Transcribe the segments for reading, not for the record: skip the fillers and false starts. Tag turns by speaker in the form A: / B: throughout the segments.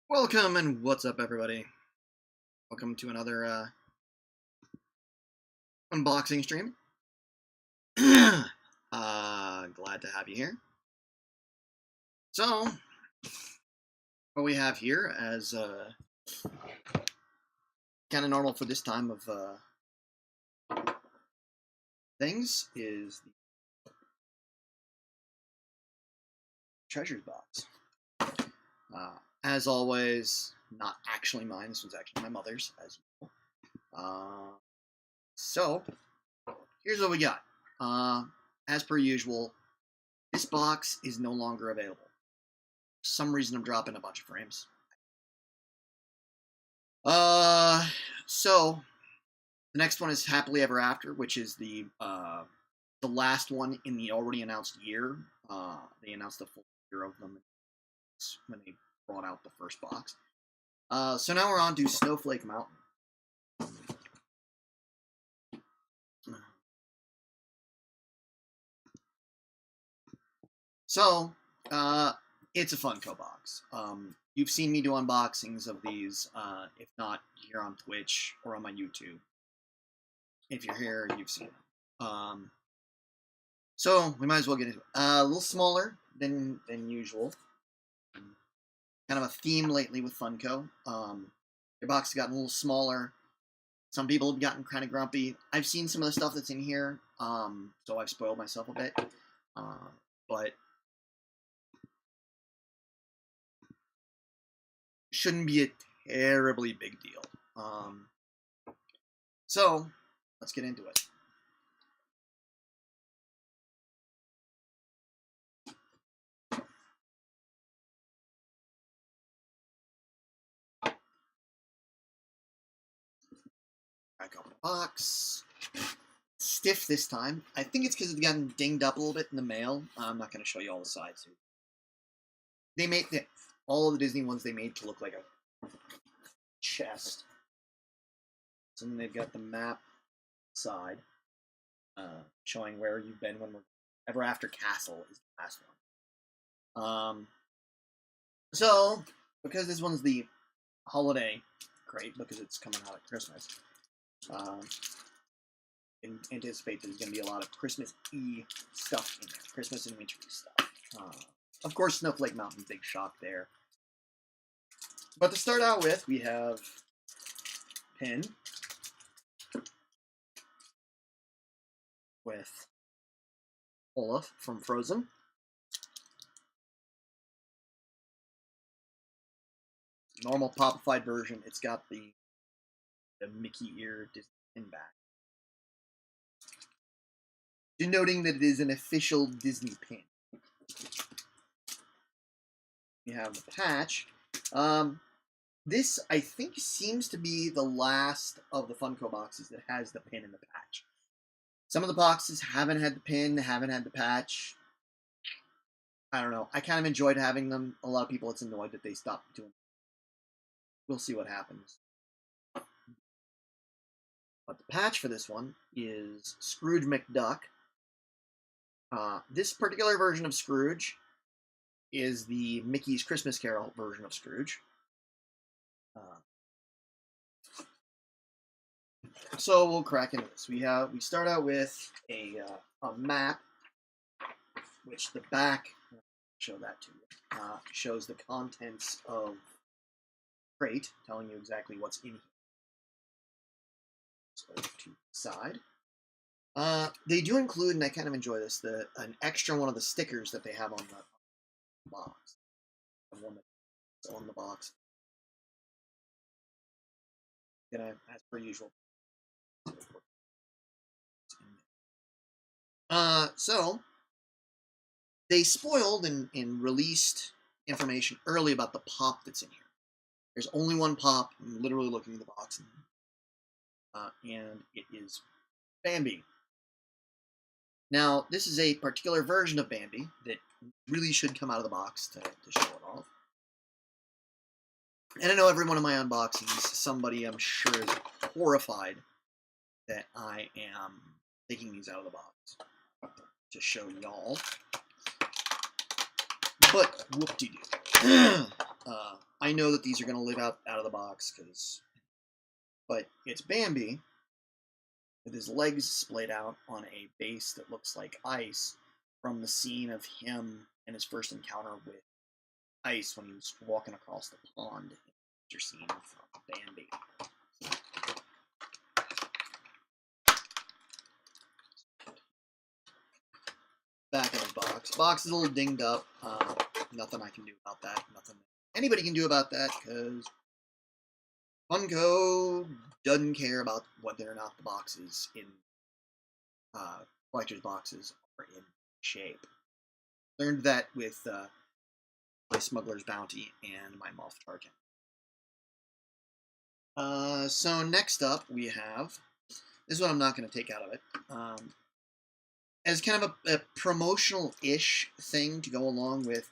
A: Welcome and what's up, everybody? Welcome to another unboxing stream. Glad to have you here. So, what we have here, as kind of normal for this time of things, is the treasures box. As always, not actually mine. This was actually my mother's, as you know. So, here's what we got. As per usual, this box is no longer available. For some reason, I'm dropping a bunch of frames. So the next one is Happily Ever After, which is the last one in the already announced year. They announced the full year of them when they brought out the first box. So now we're on to Snowflake Mountain. So, it's a Funko box. You've seen me do unboxings of these, if not here on Twitch or on my YouTube. If you're here, you've seen them. So we might as well get into it. A little smaller than usual. Kind of a theme lately with Funko. Your box has gotten a little smaller. Some people have gotten kind of grumpy. I've seen some of the stuff that's in here, so I've spoiled myself a bit. But shouldn't be a terribly big deal. So let's get into it. Back open the box. Stiff this time. I think it's because it's gotten dinged up a little bit in the mail. I'm not going to show you all the sides here. They made all of the Disney ones they made to look like a chest. So then they've got the map side showing where you've been when we're Ever After Castle is the last one. So because this one's the holiday crate because it's coming out at Christmas, anticipate there's going to be a lot of Christmas-y stuff in there, Christmas and wintry stuff. Of course, Snowflake Mountain, big shock there. But to start out with, we have pin with Olaf from Frozen. Normal popified version. It's got the Mickey ear Disney pin back, denoting that it is an official Disney pin. We have the patch. This, I think, seems to be the last of the Funko boxes that has the pin and the patch. Some of the boxes haven't had the pin, haven't had the patch. I don't know. I kind of enjoyed having them. A lot of people, it's annoyed that they stopped doing it. We'll see what happens. But the patch for this one is Scrooge McDuck. This particular version of Scrooge is the Mickey's Christmas Carol version of Scrooge. So we'll crack into this. We start out with a map, which the back, I'll show that to you, shows the contents of the crate, telling you exactly what's in here. So to the side. They do include, and I kind of enjoy this, an extra one of the stickers that they have on the box. The one that's on the box. As per usual. So they spoiled and released information early about the pop that's in here. There's only one pop. I'm literally looking at the box, and it is Bambi. Now, this is a particular version of Bambi that really should come out of the box to show it off. And I know every one of my unboxings, somebody I'm sure is horrified that I am taking these out of the box to show y'all. But whoop-de-doo. I know that these are going to live out of the box, but it's Bambi with his legs splayed out on a base that looks like ice from the scene of him and his first encounter with ice when he was walking across the pond. Your scene of Bambi. Back of the box. Box is a little dinged up. Nothing I can do about that. Nothing anybody can do about that, because Funko doesn't care about whether or not the boxes in collector's boxes are in shape. Learned that with my Smuggler's Bounty and my Moth Target. So next up we have, this is what I'm not going to take out of it, as kind of a promotional-ish thing to go along with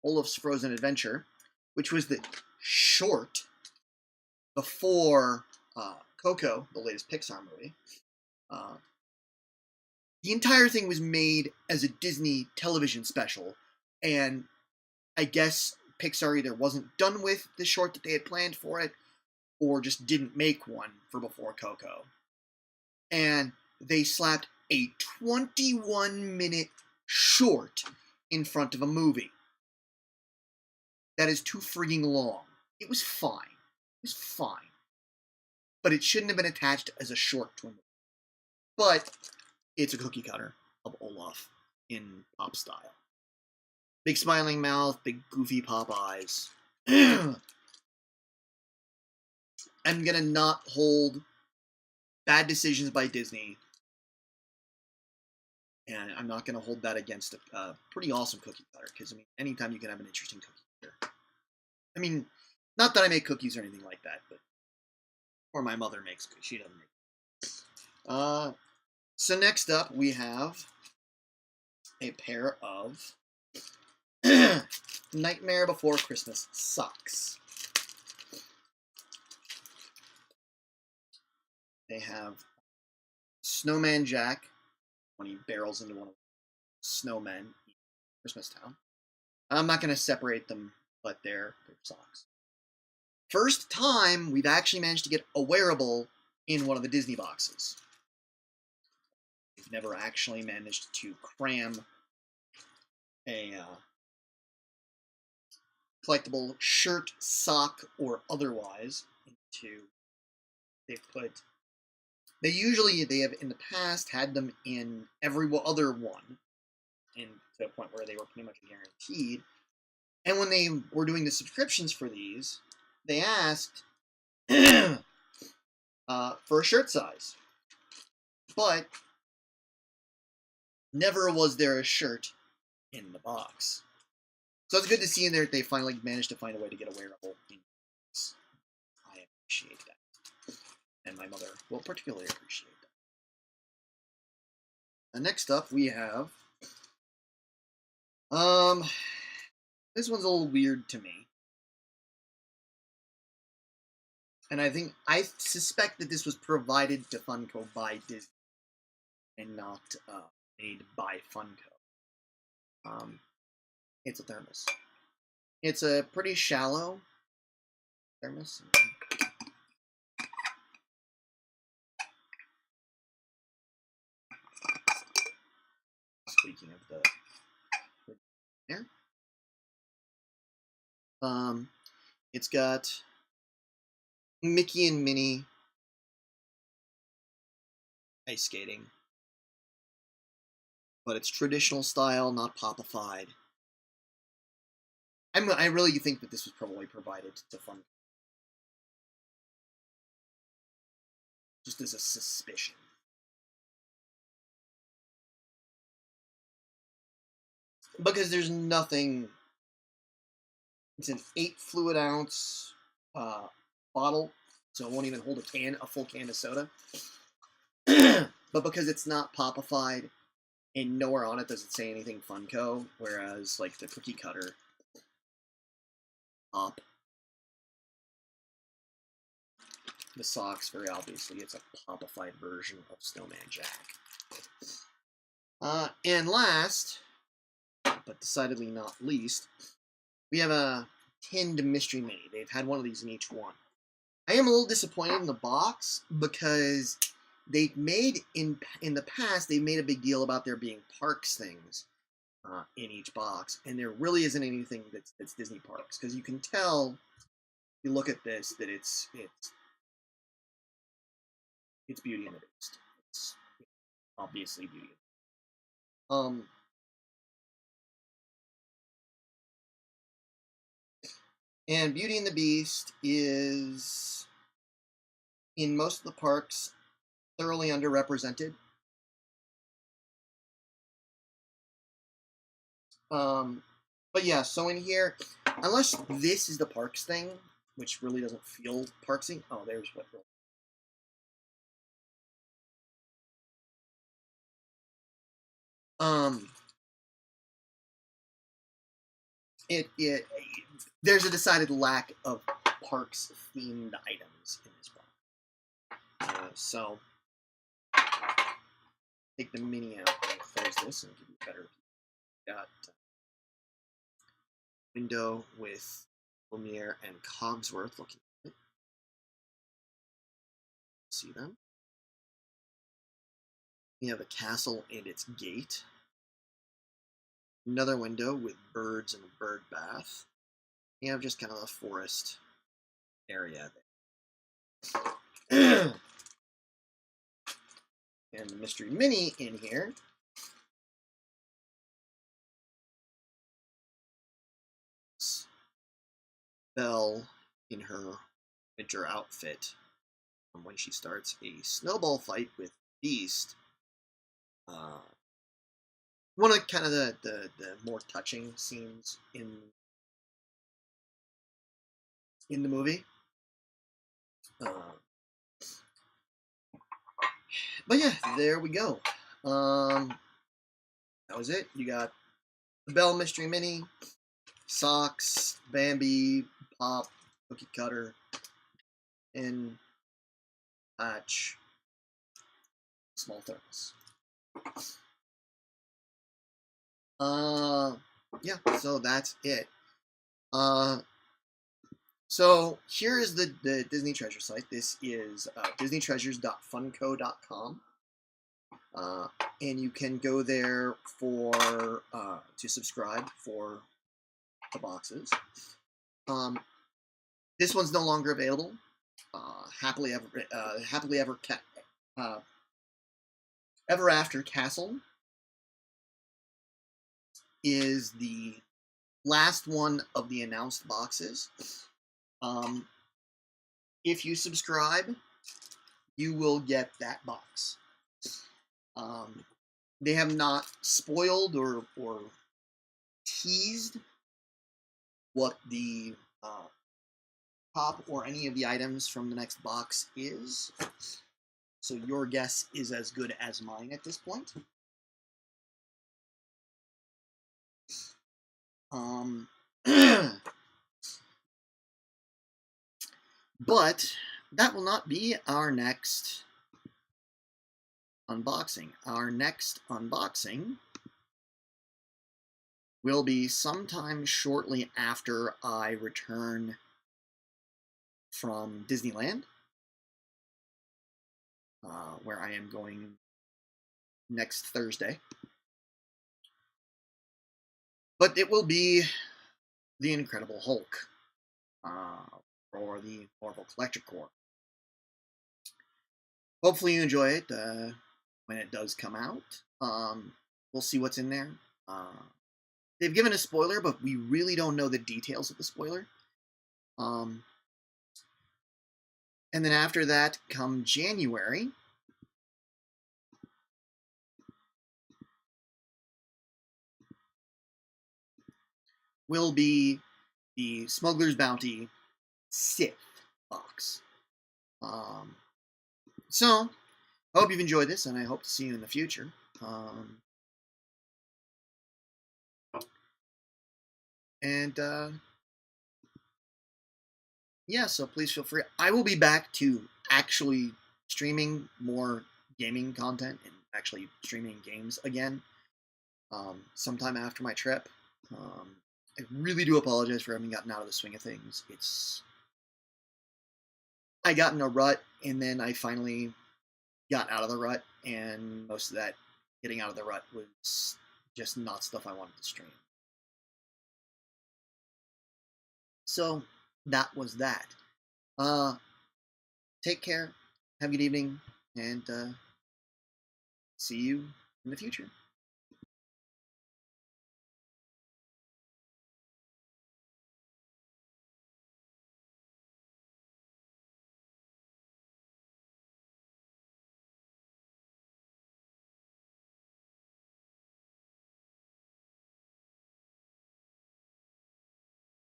A: Olaf's Frozen Adventure, which was the short before Coco, the latest Pixar movie. The entire thing was made as a Disney television special, and I guess Pixar either wasn't done with the short that they had planned for it, or just didn't make one for before Coco. And they slapped a 21-minute short in front of a movie. That is too freaking long. It was fine. It was fine. But it shouldn't have been attached as a short to a movie. But it's a cookie cutter of Olaf in pop style. Big smiling mouth, big goofy pop eyes. I'm gonna not hold bad decisions by Disney, and I'm not gonna hold that against a pretty awesome cookie cutter, because I mean, anytime you can have an interesting cookie cutter. I mean, not that I make cookies or anything like that, but or my mother makes cookies. She doesn't make. So next up we have a pair of Nightmare Before Christmas socks. They have Snowman Jack when he barrels into one of the snowmen in Christmas Town. I'm not going to separate them, but they're socks. First time we've actually managed to get a wearable in one of the Disney boxes. We've never actually managed to cram a collectible shirt, sock, or otherwise into. They have in the past had them in every other one, and to a point where they were pretty much guaranteed. And when they were doing the subscriptions for these, they asked for a shirt size, but never was there a shirt in the box. So it's good to see in there that they finally managed to find a way to get a wearable in the box. I appreciate that, and my mother will particularly appreciate that. And next up we have this one's a little weird to me. And I suspect that this was provided to Funko by Disney and not made by Funko. It's a thermos. It's a pretty shallow thermos. Speaking of the air, it's got Mickey and Minnie ice skating, but it's traditional style, not popified. I really think that this was probably provided to Funko, just as a suspicion. Because there's nothing. It's an 8 fluid ounce bottle, so it won't even hold a full can of soda. But because it's not popified, and nowhere on it does it say anything Funko, whereas like the cookie cutter pop, the socks, very obviously it's a popified version of Snowman Jack. And last, but decidedly not least, we have a tinned Mystery Mini. They've had one of these in each one. I am a little disappointed in the box because they've made in the past they made a big deal about there being parks things in each box, and there really isn't anything that's Disney parks, because you can tell if you look at this that it's Beauty and the Beast. It's obviously Beauty. And Beauty and the Beast is in most of the parks thoroughly underrepresented. But yeah, so in here, unless this is the parks thing, which really doesn't feel parksy. Oh, there's what. It there's a decided lack of parks themed items in this box. So take the mini out and close this and give you a better. Got window with Lumiere and Cogsworth looking at it. See them. You have a castle and its gate. Another window with birds and a bird bath. You have just kind of a forest area there. And the Mystery Mini in here. Belle in her winter outfit when she starts a snowball fight with Beast. One of kind of the more touching scenes in the movie. But yeah, there we go. That was it. You got the Belle Mystery Mini, Socks, Bambi, Pop, Cookie Cutter, and Patch, Small Thermos. Yeah, so that's it. So here is the Disney Treasure site. This is disneytreasures.funko.com. And you can go there for to subscribe for the boxes. This one's no longer available. Happily Ever After Castle is the last one of the announced boxes. If you subscribe, you will get that box. They have not spoiled or teased what the top or any of the items from the next box is. So your guess is as good as mine at this point. But that will not be our next unboxing. Our next unboxing will be sometime shortly after I return from Disneyland, where I am going next Thursday. But it will be the Incredible Hulk, or the Marvel Collector Corps. Hopefully you enjoy it when it does come out. We'll see what's in there. They've given a spoiler, but we really don't know the details of the spoiler. And then after that, come January, will be the Smuggler's Bounty Sith box. So, I hope you've enjoyed this, and I hope to see you in the future. Yeah, so please feel free. I will be back to actually streaming more gaming content and actually streaming games again sometime after my trip. I really do apologize for having gotten out of the swing of things. I got in a rut, and then I finally got out of the rut, and most of that getting out of the rut was just not stuff I wanted to stream. So that was that. Uh, Take care, have a good evening, and see you in the future.